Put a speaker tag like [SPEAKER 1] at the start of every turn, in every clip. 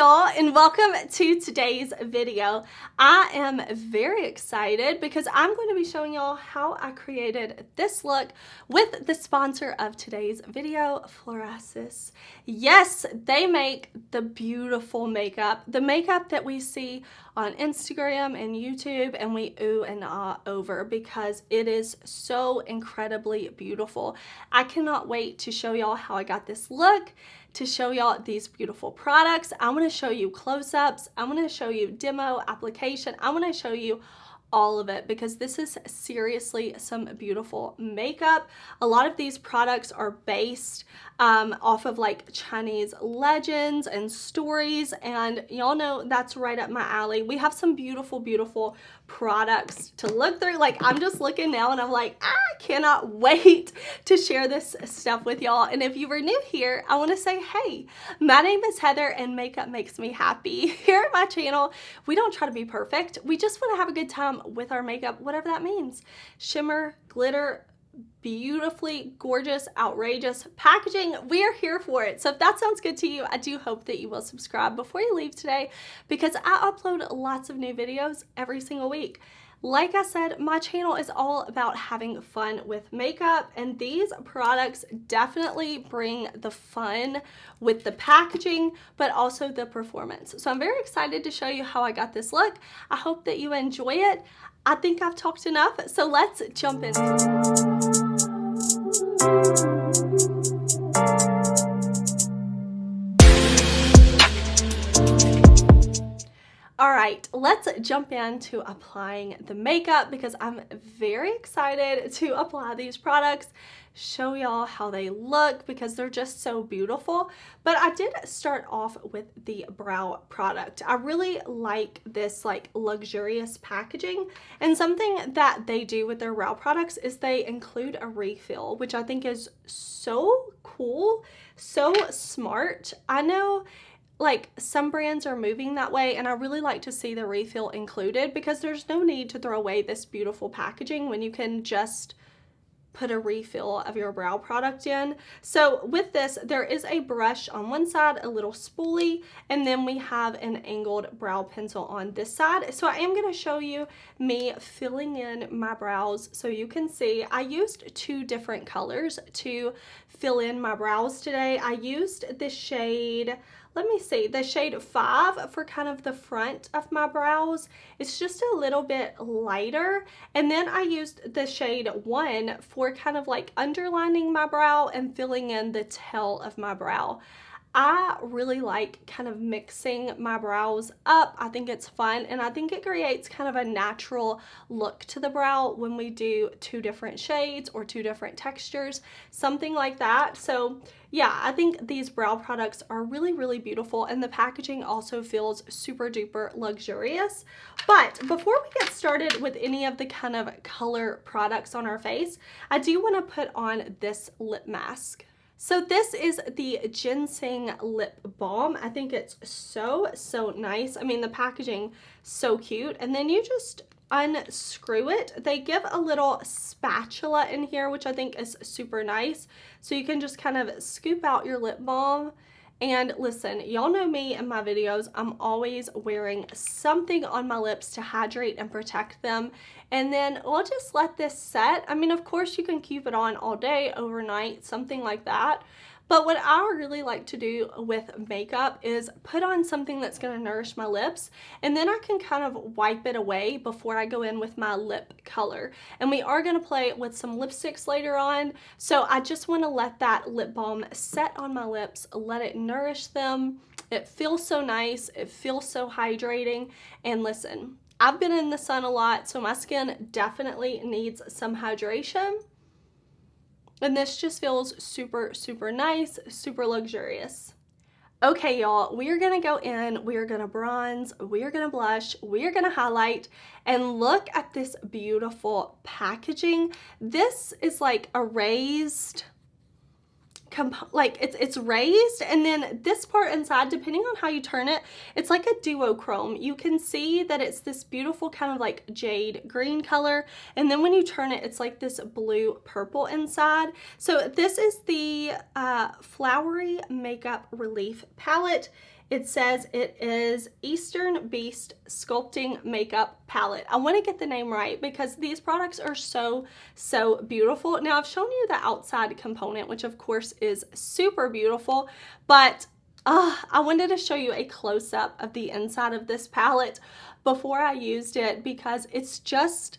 [SPEAKER 1] y'all, and welcome to today's video. I am very excited because I'm going to be showing y'all how I created this look with the sponsor of today's video, Florasis. Yes, they make the beautiful makeup, the makeup that we see on Instagram and YouTube, and we ooh and ah over because it is so incredibly beautiful. I cannot wait to show y'all how I got this look, to show y'all these beautiful products. I'm going to show you close-ups. I'm going to show you demo application. I'm going to show you all of it because this is seriously some beautiful makeup. A lot of these products are based off of like Chinese legends and stories, and y'all know that's right up my alley. We have some beautiful products to look through. Like, I'm just looking now and I'm like, I cannot wait to share this stuff with y'all. And if you were new here, I want to say, hey, my name is Heather and makeup makes me happy. Here at my channel, we don't try to be perfect. We just want to have a good time with our makeup, whatever that means. Shimmer, glitter, beautifully gorgeous, outrageous packaging. We are here for it. So if that sounds good to you, I do hope that you will subscribe before you leave today because I upload lots of new videos every single week. Like I said, my channel is all about having fun with makeup, and these products definitely bring the fun with the packaging, but also the performance. So I'm very excited to show you how I got this look. I hope that you enjoy it. I think I've talked enough, so let's jump in. All right, let's jump into applying the makeup because I'm very excited to apply these products, show y'all how they look because they're just so beautiful. But I did start off with the brow product. I really like this like luxurious packaging, and something that they do with their brow products is they include a refill, which I think is so cool, so smart. I know like some brands are moving that way, and I really like to see the refill included because there's no need to throw away this beautiful packaging when you can just put a refill of your brow product in. So with this, there is a brush on one side, a little spoolie, and then we have an angled brow pencil on this side. So I am going to show you me filling in my brows so you can see. I used two different colors to fill in my brows today. I used the shade, let me see, the shade 5 for kind of the front of my brows. It's just a little bit lighter. And then I used the shade 1 for kind of like underlining my brow and filling in the tail of my brow. I really like kind of mixing my brows up. I think it's fun, and I think it creates kind of a natural look to the brow when we do two different shades or two different textures, something like that. So yeah, I think these brow products are really beautiful, and the packaging also feels super duper luxurious. But before we get started with any of the kind of color products on our face, I do want to put on this lip mask. So this is the Ginseng Lip Balm. I think it's so nice. I mean, the packaging, so cute. And then you just unscrew it. They give a little spatula in here, which I think is super nice. So you can just kind of scoop out your lip balm. And listen, y'all know me in my videos, I'm always wearing something on my lips to hydrate and protect them. And then we'll just let this set. I mean, of course you can keep it on all day, overnight, something like that. But what I really like to do with makeup is put on something that's going to nourish my lips, and then I can kind of wipe it away before I go in with my lip color. And we are going to play with some lipsticks later on, so I just want to let that lip balm set on my lips, let it nourish them. It feels so nice, it feels so hydrating, and listen, I've been in the sun a lot, so my skin definitely needs some hydration. And this just feels super nice, super luxurious. Okay, y'all, we are gonna go in, we are gonna bronze, we are gonna blush, we are gonna highlight, and look at this beautiful packaging. This is like a raised, like it's raised, and then this part inside, depending on how you turn it, it's like a duochrome. You can see that it's this beautiful kind of like jade green color, and then when you turn it, it's like this blue purple inside. So this is the Flowery Makeup Relief Palette. It says it is Eastern Beast Sculpting Makeup Palette. I want to get the name right because these products are so beautiful. Now, I've shown you the outside component, which of course is super beautiful, but I wanted to show you a close-up of the inside of this palette before I used it because it's just,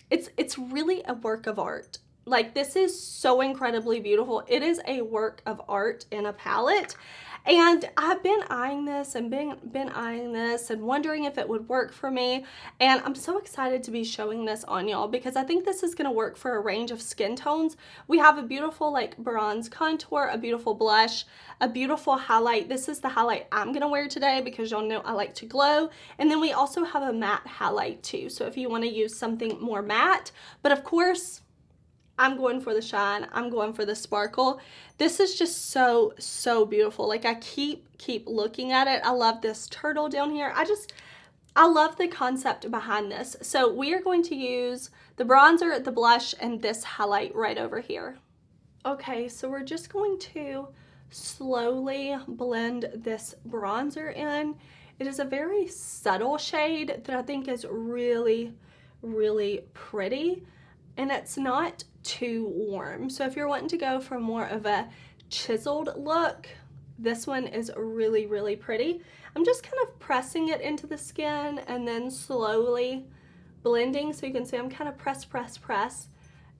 [SPEAKER 1] it's really a work of art. Like, this is so incredibly beautiful. It is a work of art in a palette. And I've been eyeing this and been eyeing this and wondering if it would work for me. And I'm so excited to be showing this on y'all because I think this is going to work for a range of skin tones. We have a beautiful like bronze contour, a beautiful blush, a beautiful highlight. This is the highlight I'm going to wear today because y'all know I like to glow. And then we also have a matte highlight too. So if you want to use something more matte, but of course, I'm going for the shine. I'm going for the sparkle. This is just so beautiful. Like, I keep looking at it. I love this turtle down here. I love the concept behind this. So we are going to use the bronzer, the blush, and this highlight right over here. Okay, so we're just going to slowly blend this bronzer in. It is a very subtle shade that I think is really pretty. And it's not too warm. So if you're wanting to go for more of a chiseled look, this one is really pretty. I'm just kind of pressing it into the skin and then slowly blending. So you can see I'm kind of press,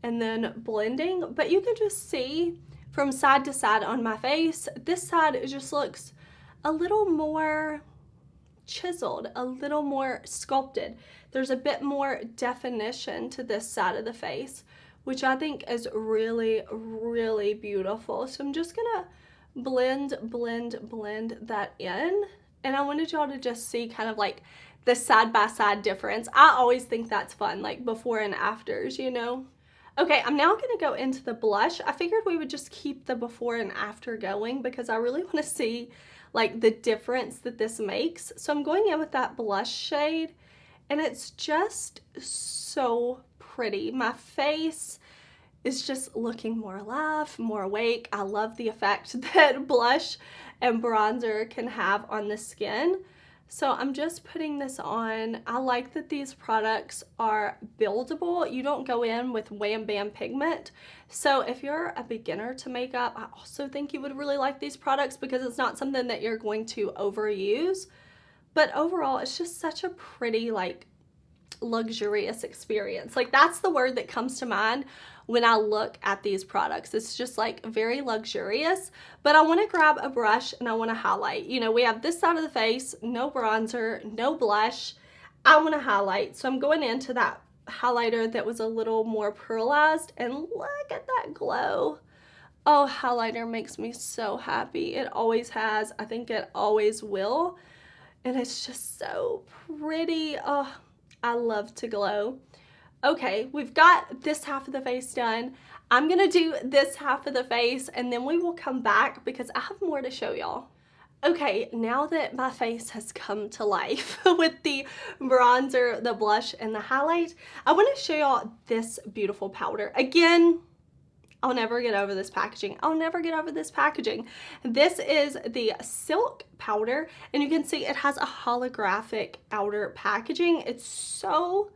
[SPEAKER 1] and then blending. But you can just see from side to side on my face, this side it just looks a little more chiseled, a little more sculpted. There's a bit more definition to this side of the face, which I think is really beautiful. So I'm just gonna blend that in, and I wanted y'all to just see kind of like the side-by-side difference. I always think that's fun, like before and afters, you know? Okay, I'm now gonna go into the blush. I figured we would just keep the before and after going because I really wanna see like the difference that this makes. So I'm going in with that blush shade, and it's just so pretty. My face is just looking more alive, more awake. I love the effect that blush and bronzer can have on the skin. So I'm just putting this on. I like that these products are buildable. You don't go in with wham bam pigment. So if you're a beginner to makeup, I also think you would really like these products because it's not something that you're going to overuse. But overall, it's just such a pretty, like, luxurious experience. Like, that's the word that comes to mind when I look at these products. It's just like very luxurious. But I want to grab a brush and I want to highlight. You know, we have this side of the face, no bronzer, no blush. I want to highlight. So I'm going into that highlighter that was a little more pearlized, and look at that glow. Oh, highlighter makes me so happy. It always has. I think it always will. And it's just so pretty. Oh, I love to glow. Okay, we've got this half of the face done. I'm gonna do this half of the face and then we will come back because I have more to show y'all. Okay, now that my face has come to life with the bronzer, the blush, and the highlight, I want to show y'all this beautiful powder. Again, I'll never get over this packaging. I'll never get over this packaging. This is the Silk powder, and you can see it has a holographic outer packaging. It's so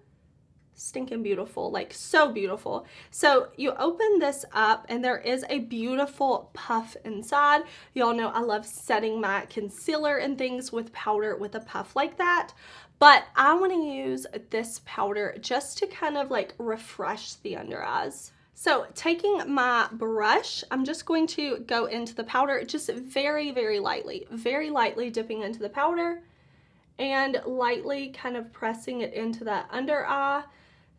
[SPEAKER 1] stinking beautiful, like so beautiful. So you open this up and there is a beautiful puff inside. Y'all know I love setting my concealer and things with powder with a puff like that. But I want to use this powder just to kind of like refresh the under eyes. So taking my brush, I'm just going to go into the powder just very lightly dipping into the powder and lightly kind of pressing it into that under eye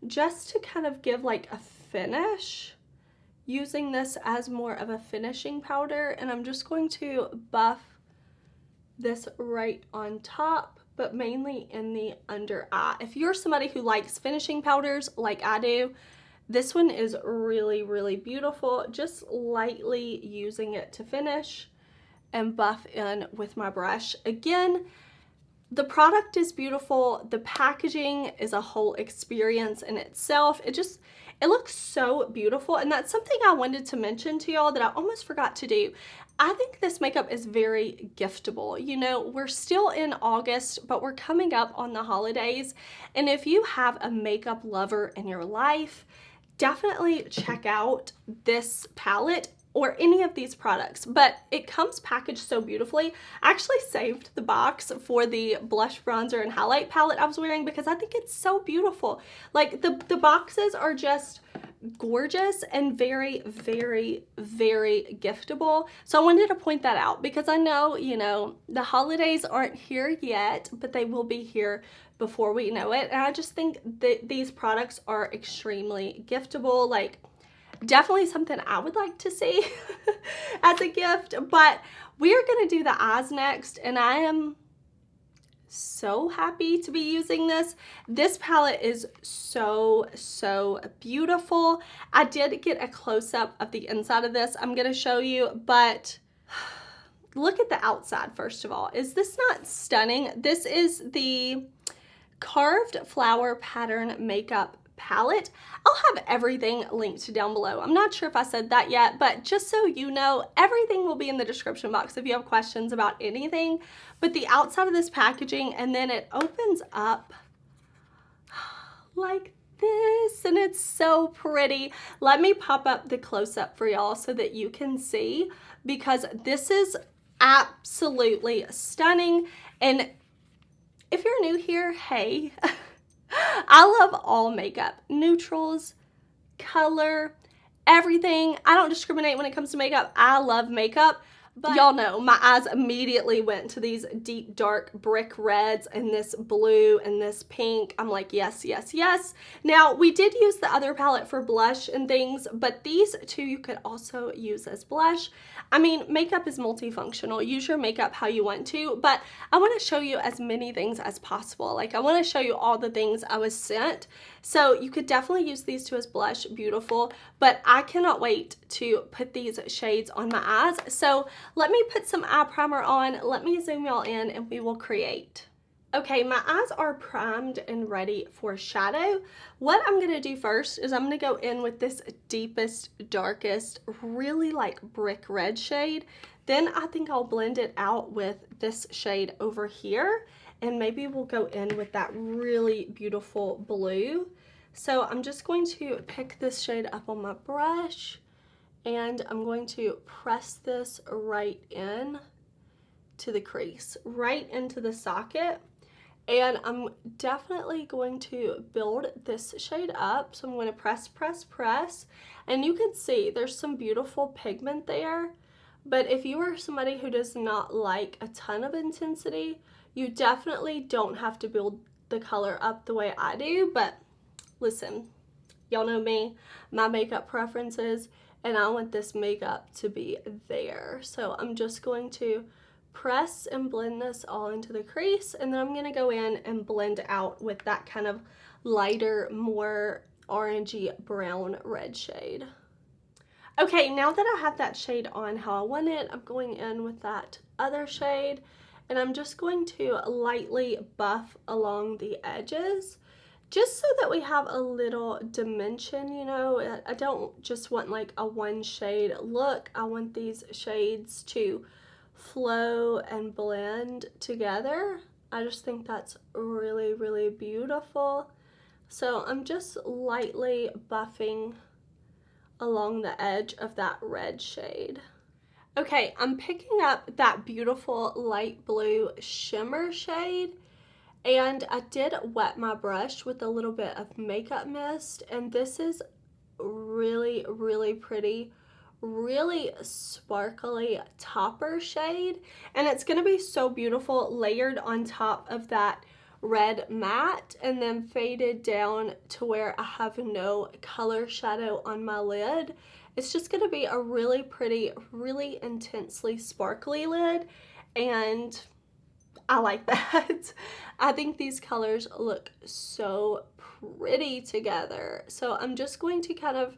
[SPEAKER 1] just to kind of give like a finish, using this as more of a finishing powder. And I'm just going to buff this right on top, but mainly in the under eye. If you're somebody who likes finishing powders like I do, this one is really beautiful. Just lightly using it to finish and buff in with my brush. Again, the product is beautiful. The packaging is a whole experience in itself. It looks so beautiful. And that's something I wanted to mention to y'all that I almost forgot to do. I think this makeup is very giftable. You know, we're still in August, but we're coming up on the holidays. And if you have a makeup lover in your life, definitely check out this palette or any of these products. But it comes packaged so beautifully. I actually saved the box for the blush, bronzer, and highlight palette I was wearing because I think it's so beautiful. Like the boxes are just gorgeous and very, very, very giftable. So I wanted to point that out because I know, you know, the holidays aren't here yet, but they will be here before we know it. And I just think that these products are extremely giftable. Like, definitely something I would like to see as a gift. But we're gonna do the eyes next, and I am so happy to be using this. This palette is so beautiful. I did get a close-up of the inside of this. I'm gonna show you, but look at the outside first of all. Is this not stunning? This is the Carved Flower Pattern Makeup palette. I'll have everything linked down below. I'm not sure if I said that yet, but just so you know, everything will be in the description box if you have questions about anything. But the outside of this packaging, and then it opens up like this, and it's so pretty. Let me pop up the close-up for y'all so that you can see, because this is absolutely stunning. And if you're new here, hey, I love all makeup, neutrals, color, everything. I don't discriminate when it comes to makeup. I love makeup. But y'all know my eyes immediately went to these deep dark brick reds and this blue and this pink. I'm like, yes, yes, yes. Now, we did use the other palette for blush and things, but these two you could also use as blush. I mean, makeup is multifunctional. Use your makeup how you want to, but I want to show you as many things as possible. Like, I want to show you all the things I was sent. So you could definitely use these two as blush, beautiful, but I cannot wait to put these shades on my eyes. So let me put some eye primer on, let me zoom y'all in, and we will create. Okay, my eyes are primed and ready for shadow. What I'm gonna do first is I'm gonna go in with this deepest, darkest, really like brick red shade. Then I think I'll blend it out with this shade over here, and maybe we'll go in with that really beautiful blue. So I'm just going to pick this shade up on my brush, and I'm going to press this right in to the crease, right into the socket. And I'm definitely going to build this shade up. So I'm going to press, press, press. And you can see there's some beautiful pigment there. But if you are somebody who does not like a ton of intensity, you definitely don't have to build the color up the way I do. But listen, y'all know me, my makeup preferences, and I want this makeup to be there. So I'm just going to press and blend this all into the crease, and then I'm going to go in and blend out with that kind of lighter, more orangey brown red shade. Okay, now that I have that shade on how I want it, I'm going in with that other shade, and I'm just going to lightly buff along the edges, just so that we have a little dimension, you know. I don't just want like a one shade look. I want these shades to flow and blend together. I just think that's really, really beautiful. So I'm just lightly buffing along the edge of that red shade. Okay, I'm picking up that beautiful light blue shimmer shade, and I did wet my brush with a little bit of makeup mist, and this is really, really pretty, really sparkly topper shade, and it's gonna be so beautiful layered on top of that red matte and then faded down to where I have no color shadow on my lid. It's just gonna be a really pretty, really intensely sparkly lid, and I like that. I think these colors look so pretty together. So I'm just going to kind of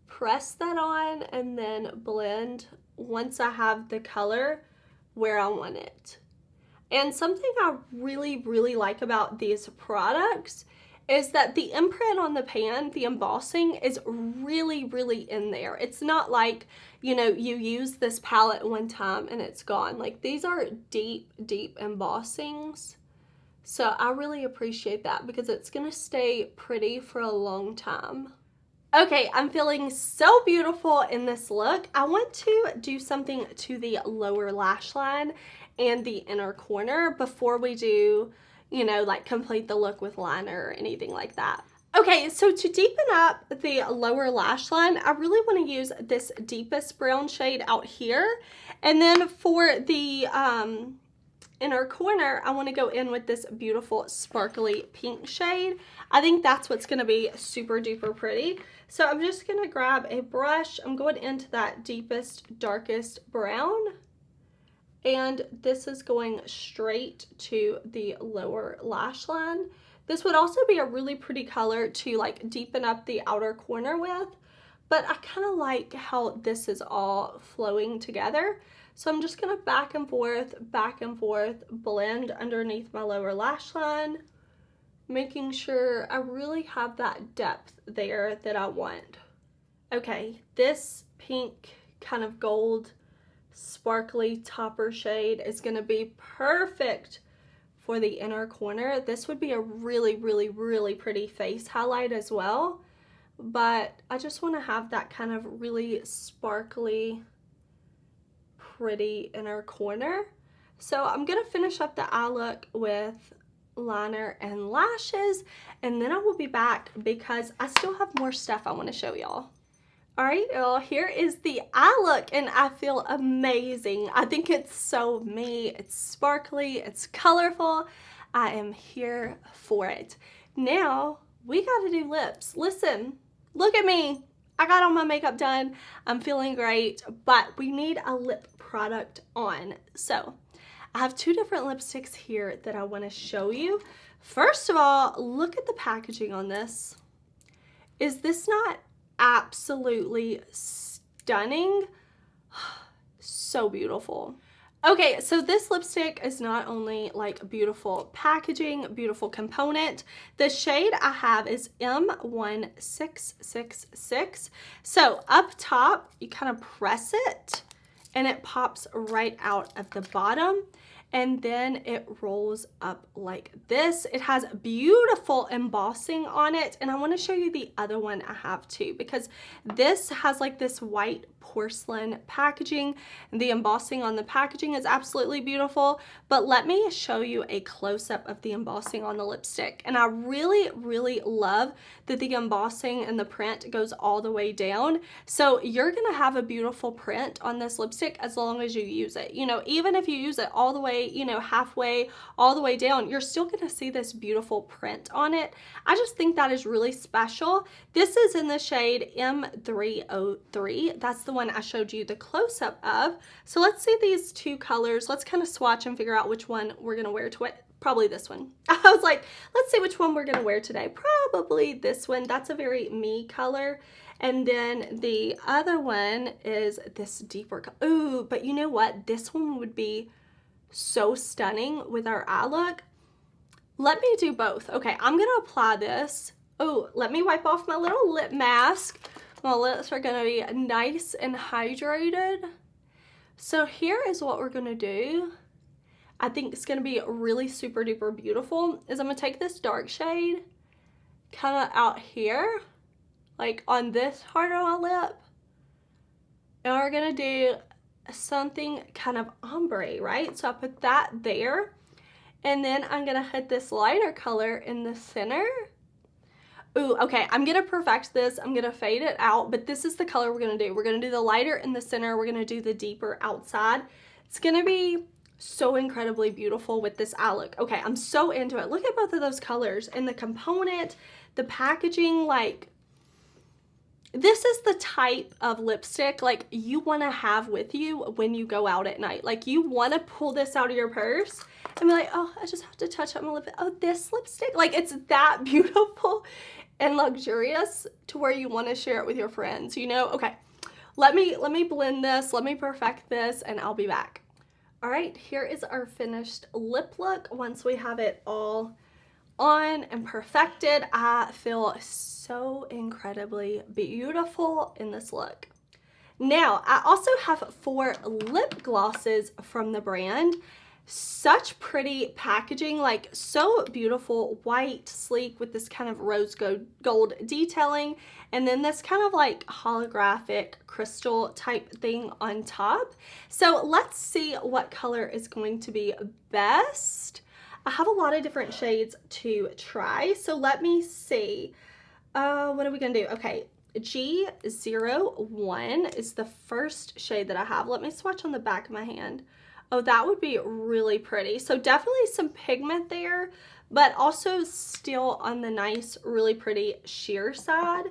[SPEAKER 1] press that on and then blend once I have the color where I want it. And something I really, really like about these products is that the imprint on the pan, the embossing, is really, really in there. It's not like, you know, you use this palette one time and it's gone. Like, these are deep, deep embossings. So I really appreciate that because it's gonna stay pretty for a long time. Okay, I'm feeling so beautiful in this look. I want to do something to the lower lash line and the inner corner before we do, you know, like complete the look with liner or anything like that. Okay, so to deepen up the lower lash line, I really want to use this deepest brown shade out here. And then for the inner corner, I want to go in with this beautiful sparkly pink shade. I think that's what's going to be super duper pretty. So I'm just going to grab a brush. I'm going into that deepest, darkest brown. And this is going straight to the lower lash line. This would also be a really pretty color to like deepen up the outer corner with. But I kind of like how this is all flowing together. So I'm just going to back and forth, blend underneath my lower lash line, making sure I really have that depth there that I want. Okay, this pink kind of gold sparkly topper shade is going to be perfect for the inner corner. This would be a really, really, really pretty face highlight as well. But I just want to have that kind of really sparkly, pretty inner corner. So I'm going to finish up the eye look with liner and lashes, and then I will be back because I still have more stuff I want to show y'all. Alright y'all, here is the eye look and I feel amazing. I think it's so me. It's sparkly, it's colorful. I am here for it. Now, we gotta do lips. Listen, look at me. I got all my makeup done. I'm feeling great, but we need a lip product on. So, I have two different lipsticks here that I want to show you. First of all, look at the packaging on this. Is this not absolutely stunning? So beautiful. Okay, so this lipstick is not only like beautiful packaging, beautiful component. The shade I have is M1666. So up top, you kind of press it and it pops right out of the bottom. And then it rolls up like this. It has beautiful embossing on it, and I want to show you the other one I have too, because this has like this white porcelain packaging, and the embossing on the packaging is absolutely beautiful. But let me show you a close-up of the embossing on the lipstick. And I really, really love that the embossing and the print goes all the way down. So you're gonna have a beautiful print on this lipstick as long as you use it. You know, even if you use it all the way, you know, halfway, all the way down, you're still gonna see this beautiful print on it. I just think that is really special. This is in the shade M303. That's the one I showed you the close-up of. So let's see these two colors. Let's kind of swatch and figure out which one we're gonna wear to it. Probably this one. I was like, let's see which one we're gonna wear today. Probably this one. That's a very me color. And then the other one is this deeper color. Ooh, but you know what? This one would be so stunning with our eye look. Let me do both. Okay, I'm gonna apply this. Oh, let me wipe off my little lip mask. My lips are gonna be nice and hydrated. So here is what we're gonna do. I think it's gonna be really super duper beautiful. Is I'm gonna take this dark shade kind of out here, like on this part of my lip, and we're gonna do something kind of ombre, right? So I put that there, and then I'm gonna hit this lighter color in the center. Ooh, okay, I'm gonna perfect this. I'm gonna fade it out, but this is the color we're gonna do. We're gonna do the lighter in the center. We're gonna do the deeper outside. It's gonna be so incredibly beautiful with this eye look. Okay, I'm so into it. Look at both of those colors and the component, the packaging. Like, this is the type of lipstick like you want to have with you when you go out at night. Like, you want to pull this out of your purse and be like, oh, I just have to touch up my lip. Oh, this lipstick. Like, it's that beautiful and luxurious to where you want to share it with your friends, you know? Okay, let me blend this, let me perfect this, and I'll be back. All right, here is our finished lip look once we have it all on and perfected. I feel so incredibly beautiful in this look. Now, I also have 4 lip glosses from the brand. Such pretty packaging, like so beautiful, white, sleek with this kind of rose gold detailing, and then this kind of like holographic crystal type thing on top. So let's see what color is going to be best. I have a lot of different shades to try, so let me see. What are we gonna do? Okay, G01 is the first shade that I have. Let me swatch on the back of my hand. Oh, that would be really pretty. So definitely some pigment there, but also still on the nice, really pretty sheer side.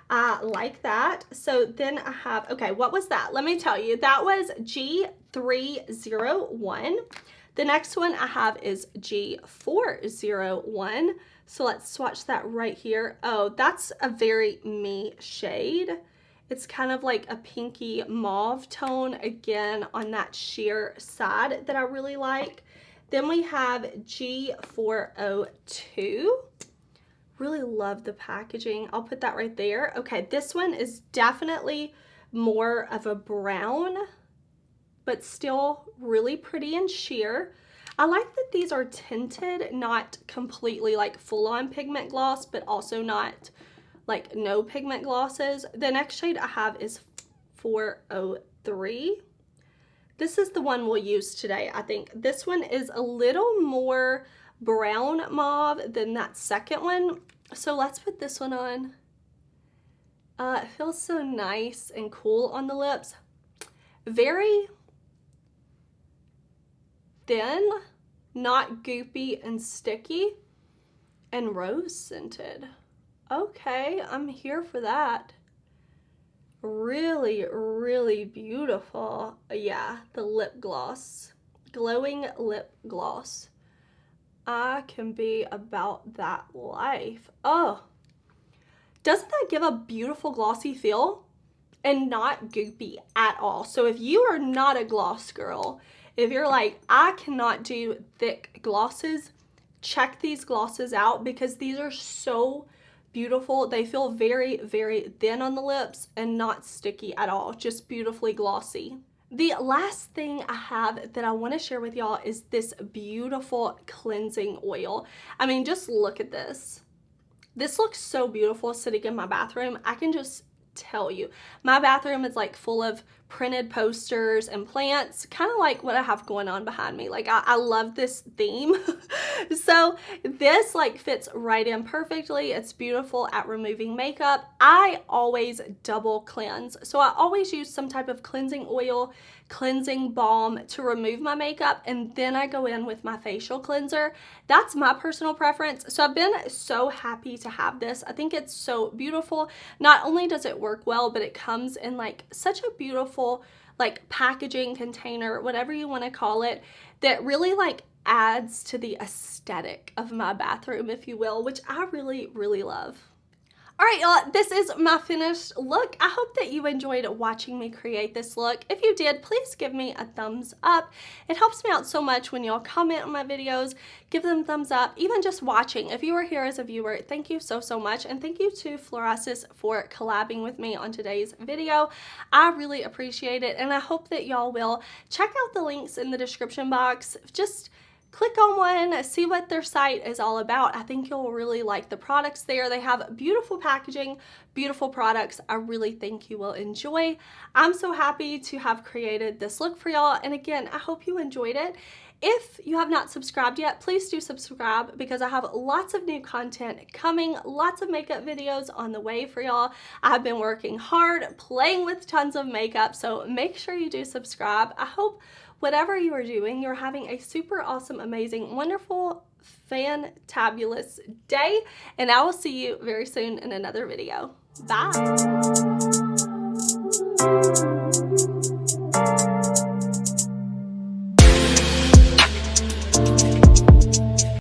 [SPEAKER 1] I like that. So then I have, okay, what was that? Let me tell you, that was G301. The next one I have is G401. So let's swatch that right here. Oh, that's a very me shade. It's kind of like a pinky mauve tone, again, on that sheer side that I really like. Then we have G402. Really love the packaging. I'll put that right there. Okay, this one is definitely more of a brown, but still really pretty and sheer. I like that these are tinted, not completely like full-on pigment gloss, but also not like no pigment glosses. The next shade I have is 403. This is the one we'll use today, I think. This one is a little more brown mauve than that second one. So let's put this one on. It feels so nice and cool on the lips. Very thin, not goopy and sticky, and rose scented. Okay, I'm here for that. Really, really beautiful. Yeah, the lip gloss. Glowing lip gloss. I can be about that life. Oh, doesn't that give a beautiful glossy feel? And not goopy at all. So if you are not a gloss girl, if you're like, I cannot do thick glosses, check these glosses out because these are so beautiful. They feel very, very thin on the lips and not sticky at all, just beautifully glossy. The last thing I have that I want to share with y'all is this beautiful cleansing oil. I mean, just look at this. This looks so beautiful sitting in my bathroom. I can just tell you, my bathroom is like full of printed posters and plants, kind of like what I have going on behind me. Like I love this theme. So this like fits right in perfectly. It's beautiful at removing makeup. I always double cleanse, so I always use some type of cleansing oil, cleansing balm to remove my makeup, and then I go in with my facial cleanser. That's my personal preference. So I've been so happy to have this. I think it's so beautiful. Not only does it work well, but it comes in like such a beautiful like packaging container, whatever you want to call it, that really like adds to the aesthetic of my bathroom, if you will, which I really, really love. All right, y'all, this is my finished look. I hope that you enjoyed watching me create this look. If you did, please give me a thumbs up. It helps me out so much when y'all comment on my videos. Give them thumbs up, even just watching. If you are here as a viewer, thank you so, so much. And thank you to Florasis for collabing with me on today's video. I really appreciate it, and I hope that y'all will check out the links in the description box. Just click on one, see what their site is all about. I think you'll really like the products there. They have beautiful packaging, beautiful products. I really think you will enjoy. I'm so happy to have created this look for y'all. And again, I hope you enjoyed it. If you have not subscribed yet, please do subscribe because I have lots of new content coming, lots of makeup videos on the way for y'all. I've been working hard, playing with tons of makeup, so make sure you do subscribe. I hope whatever you are doing, you're having a super awesome, amazing, wonderful, fantabulous day, and I will see you very soon in another video. Bye!